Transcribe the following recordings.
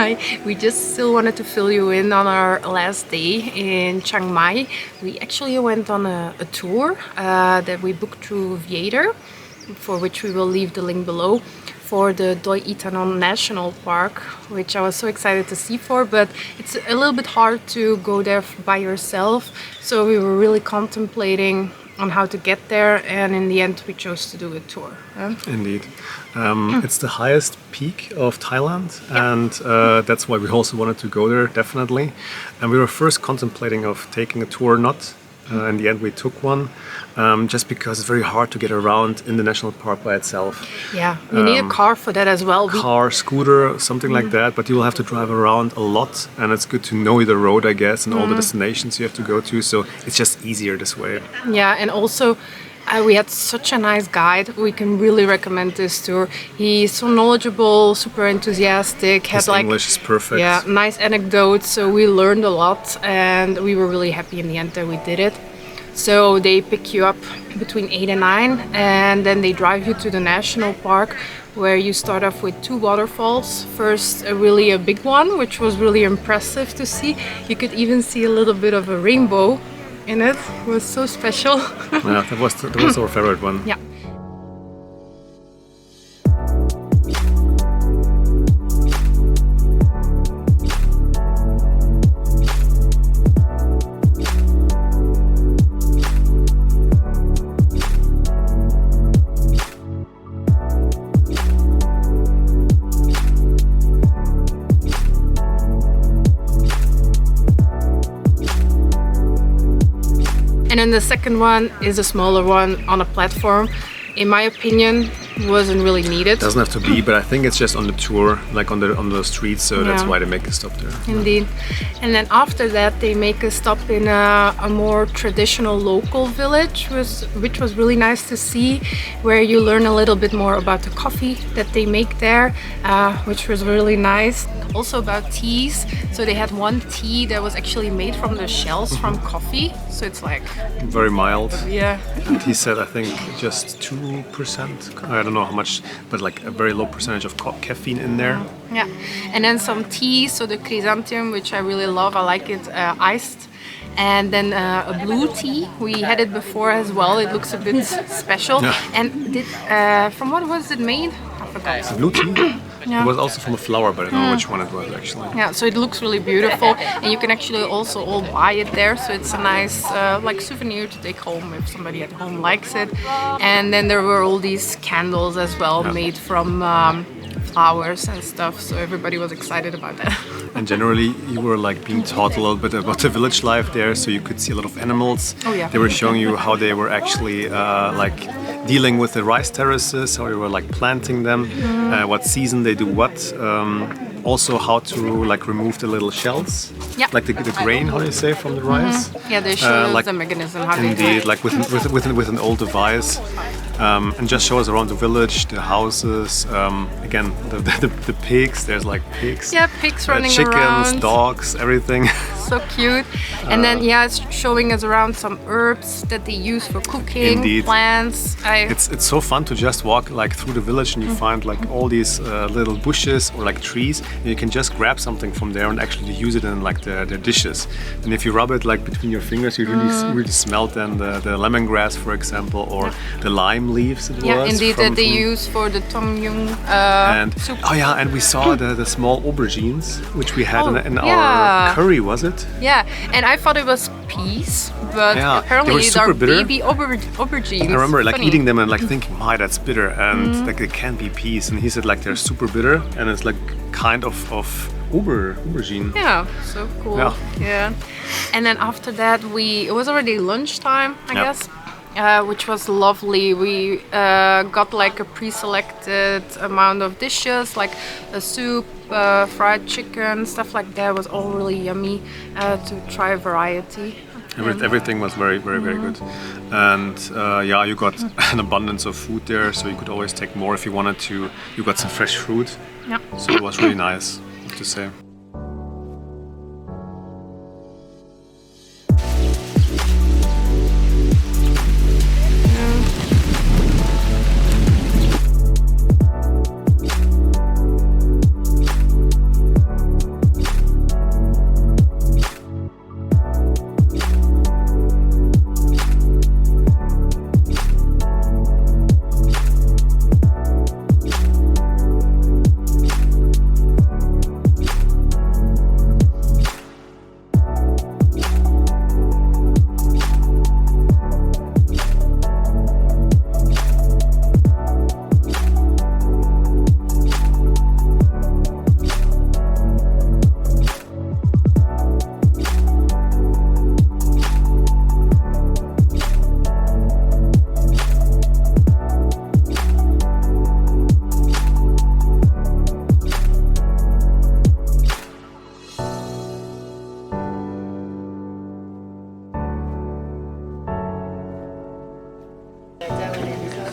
Mai. We just still wanted to fill you in on our last day in Chiang Mai. We actually went on a tour that we booked through Viator, for which we will leave the link below, for the Doi Inthanon National Park, which I was so excited to see for, but it's a little bit hard to go there by yourself. So we were really contemplating on how to get there, and in the end we chose to do a tour. Indeed. It's the highest peak of Thailand, and that's why we also wanted to go there, definitely. And we were first contemplating of taking a tour, not in the end we took one, just because it's very hard to get around in the national park by itself. Yeah, you need a car for that as well. Car, scooter, something like that, but you will have to drive around a lot, and it's good to know the road, I guess, and all the destinations you have to go to, so it's just easier this way. Yeah, and also we had such a nice guide. We can really recommend this tour. He's so knowledgeable, super enthusiastic. His English is perfect. Yeah, nice anecdotes. So we learned a lot, and we were really happy in the end that we did it. So they pick you up between 8 and 9, and then they drive you to the national park, where you start off with 2 waterfalls. First, a big one, which was really impressive to see. You could even see a little bit of a rainbow in it. It was so special. Yeah, that was our favorite one. Yeah. And then the second one is a smaller one on a platform. In my opinion, wasn't really needed. Doesn't have to be, but I think it's just on the tour, like on the streets, so that's why they make a stop there. Indeed. And then after that, they make a stop in a more traditional local village, which was really nice to see, where you learn a little bit more about the coffee that they make there, which was really nice. Also about teas. So they had one tea that was actually made from the shells from coffee. So it's like very mild. Yeah. And he said, I think just 2%. I don't know how much, but like a very low percentage of caffeine in there. Yeah. And then some tea. So the chrysanthemum, which I really love. I like it iced. And then a blue tea. We had it before as well. It looks a bit special. Yeah. And from what was it made? I forgot. It's a blue tea. Yeah. It was also from a flower, but I don't know which one it was actually. Yeah, so it looks really beautiful, and you can actually also all buy it there. So it's a nice like souvenir to take home if somebody at home likes it. And then there were all these candles as well, made from flowers and stuff. So everybody was excited about that. And generally, you were like being taught a little bit about the village life there, so you could see a lot of animals. Oh yeah. They were showing you how they were actually like dealing with the rice terraces, how they were like planting them, what season they do what. Also how to like remove the little shells, like the grain, how do you say, from the rice? Yeah, they show us the mechanism how they do it. Like with an old device, and just show us around the village, the houses. Again, the pigs. There's like pigs. Yeah, pigs running chickens, around. dogs, everything. So cute. And then it's showing us around some herbs that they use for cooking. Indeed. Plants. It's so fun to just walk like through the village, and you find like all these little bushes or like trees. And you can just grab something from there and actually use it in like the dishes. And if you rub it like between your fingers, you really smell then the lemongrass, for example, or the lime leaves. Yeah, indeed, that they use for the tom yum soup. Oh yeah, and we saw the small aubergines, which we had in our curry, was it? Yeah, and I thought it was peas, but apparently they are baby aubergines. I remember like eating them and like thinking, my, that's bitter, and like it can't be peas. And he said like they're super bitter, and it's like kind of aubergine. Yeah, so cool. Yeah. And then after that, it was already lunchtime, I guess. Which was lovely. We got like a pre-selected amount of dishes, like a soup, fried chicken, stuff like that. It was all really yummy to try a variety. Everything was very, very, very good. And you got an abundance of food there, so you could always take more if you wanted to. You got some fresh fruit. Yeah. So it was really nice, I have to say.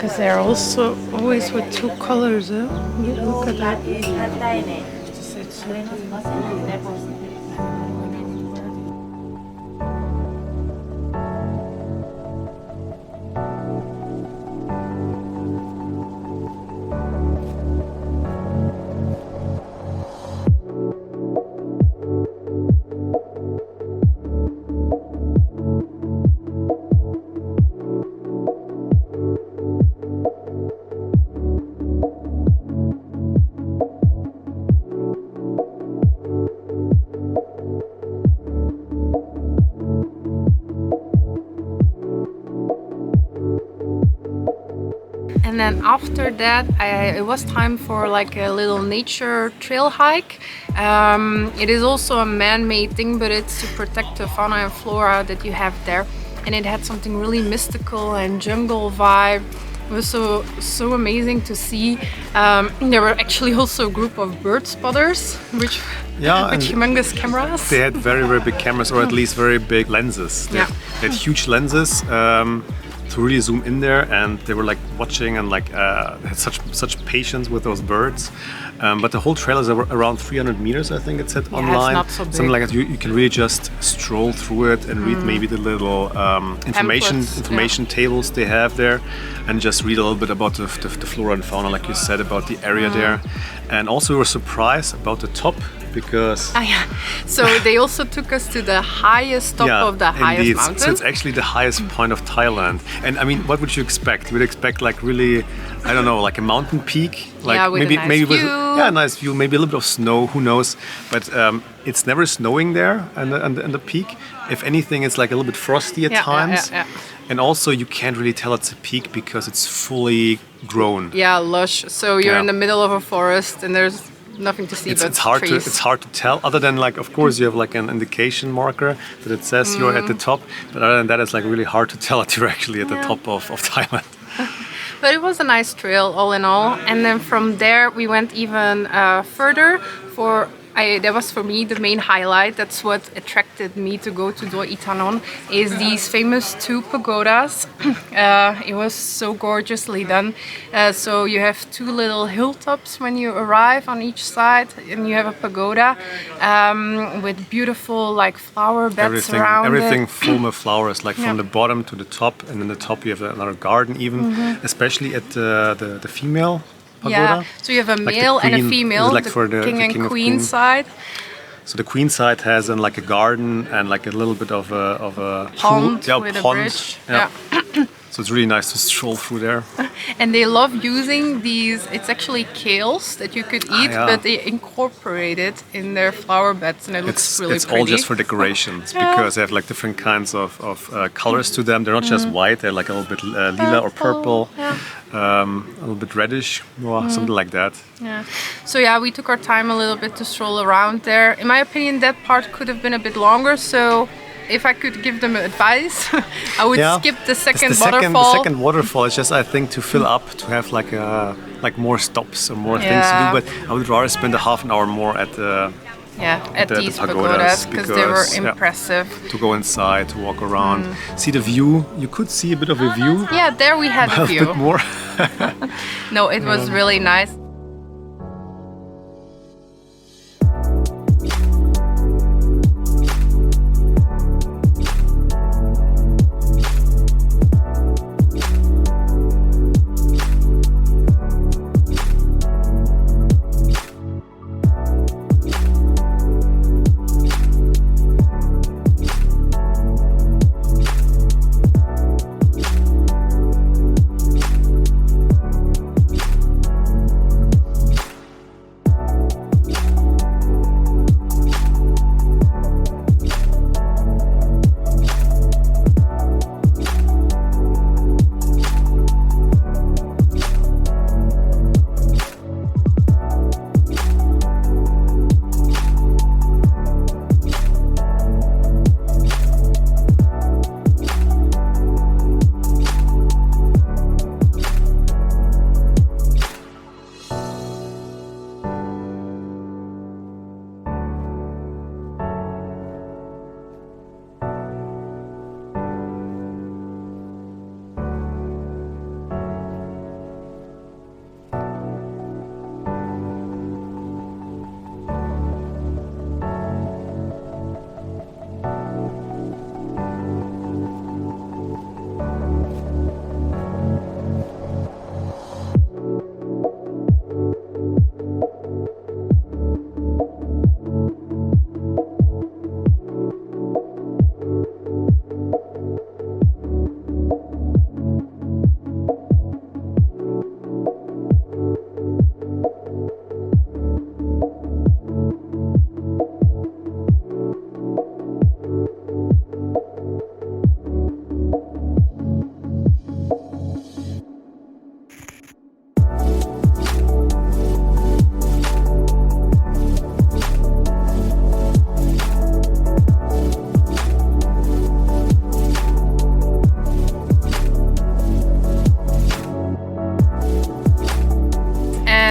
because they're also always with two colors. Look at that. And then after that, it was time for like a little nature trail hike. It is also a man-made thing, but it's to protect the fauna and flora that you have there. And it had something really mystical and jungle vibe. It was so amazing to see. There were actually also a group of bird spotters, with humongous cameras. They had very, very big cameras, or at least very big lenses. They had huge lenses to really zoom in there, and they were like watching and like had such patience with those birds. But the whole trail is around 300 meters, I think it said online. It's not so big. Something like that. You can really just stroll through it and read maybe the little information tables they have there, and just read a little bit about the flora and fauna, like you said, about the area there. And also we were surprised about the top, because so they also took us to the highest top of the highest mountain. So it's actually the highest point of Thailand. And I mean, what would you expect? You would expect like really, I don't know, like a mountain peak, like with a nice view. a nice view, maybe a little bit of snow, who knows? But it's never snowing there on the peak. If anything, it's like a little bit frosty at times. And also you can't really tell it's a peak because it's fully grown. Yeah, lush. So you're in the middle of a forest and there's nothing to see but trees. It's hard to tell, other than like, of course you have like an indication marker that it says you're at the top, but other than that it's like really hard to tell that you're actually at the top of Thailand. But it was a nice trail all in all, and then from there we went even further. That was for me the main highlight. That's what attracted me to go to Doi Inthanon, is these famous two pagodas. It was so gorgeously done. So you have two little hilltops when you arrive on each side, and you have a pagoda with beautiful like flower beds around everything it. full of flowers, like from the bottom to the top, and then the top you have another garden even, especially at the female pagoda. Yeah, so you have a male and a female, like the King and Queen side. So the Queen side has like a garden and like a little bit of a pond pool. with pond. a bridge. So it's really nice to stroll through there. And they love using these, it's actually kales that you could eat, but they incorporate it in their flower beds, and it looks really pretty. It's all just for decorations, because they have like different kinds of colors to them. They're not just white, they're like a little bit lila or purple, a little bit reddish, or something like that. So we took our time a little bit to stroll around there. In my opinion, that part could have been a bit longer, so if I could give them advice, I would skip the second waterfall. The second waterfall is just, I think, to fill up, to have like more stops or more things to do. But I would rather spend a half an hour more at these pagodas, because they were impressive. To go inside, to walk around, see the view. You could see a bit of a view. Yeah, there we had a view. A bit more. No, it was really nice.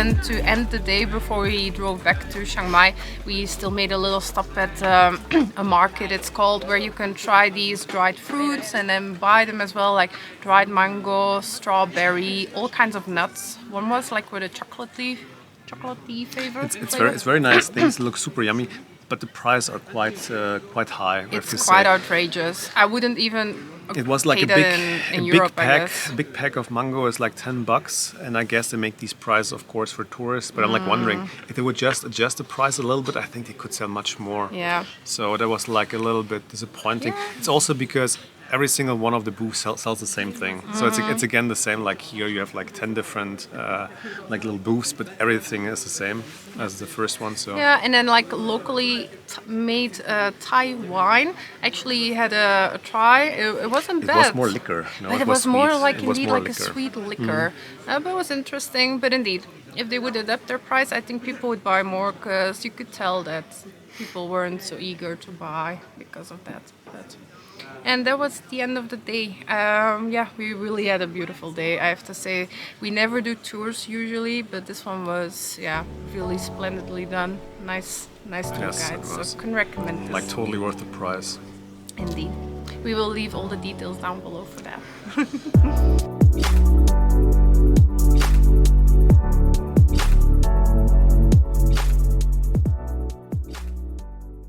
then to end the day before we drove back to Chiang Mai, we still made a little stop at a market, it's called, where you can try these dried fruits and then buy them as well, like dried mango, strawberry, all kinds of nuts. One was like with a chocolatey flavor. It's very nice. Things look super yummy, but the price are quite high. I have to It's say. quite outrageous. I wouldn't even. It was like pay that in Europe, I guess. a big pack of mango is like $10, and I guess they make these prices, of course, for tourists. But I'm like wondering if they would just adjust the price a little bit. I think they could sell much more. Yeah. So that was like a little bit disappointing. Yeah. It's also because every single one of the booths sells the same thing. So it's again the same. Like here you have like 10 different like little booths, but everything is the same as the first one. So Yeah, and then like locally made Thai wine. Actually had a try. It wasn't it bad. was more liquor. No, But it was more sweet. like It was indeed more like a liquor. sweet liquor. But it was interesting. But indeed, if they would adapt their price, I think people would buy more because you could tell that people weren't so eager to buy because of that. And that was the end of the day. Yeah, we really had a beautiful day. I have to say, we never do tours usually, but this one was, yeah, really splendidly done. Nice tour Yes, guide. it So was. can recommend this. Like totally worth the price. Indeed. We will leave all the details down below for that.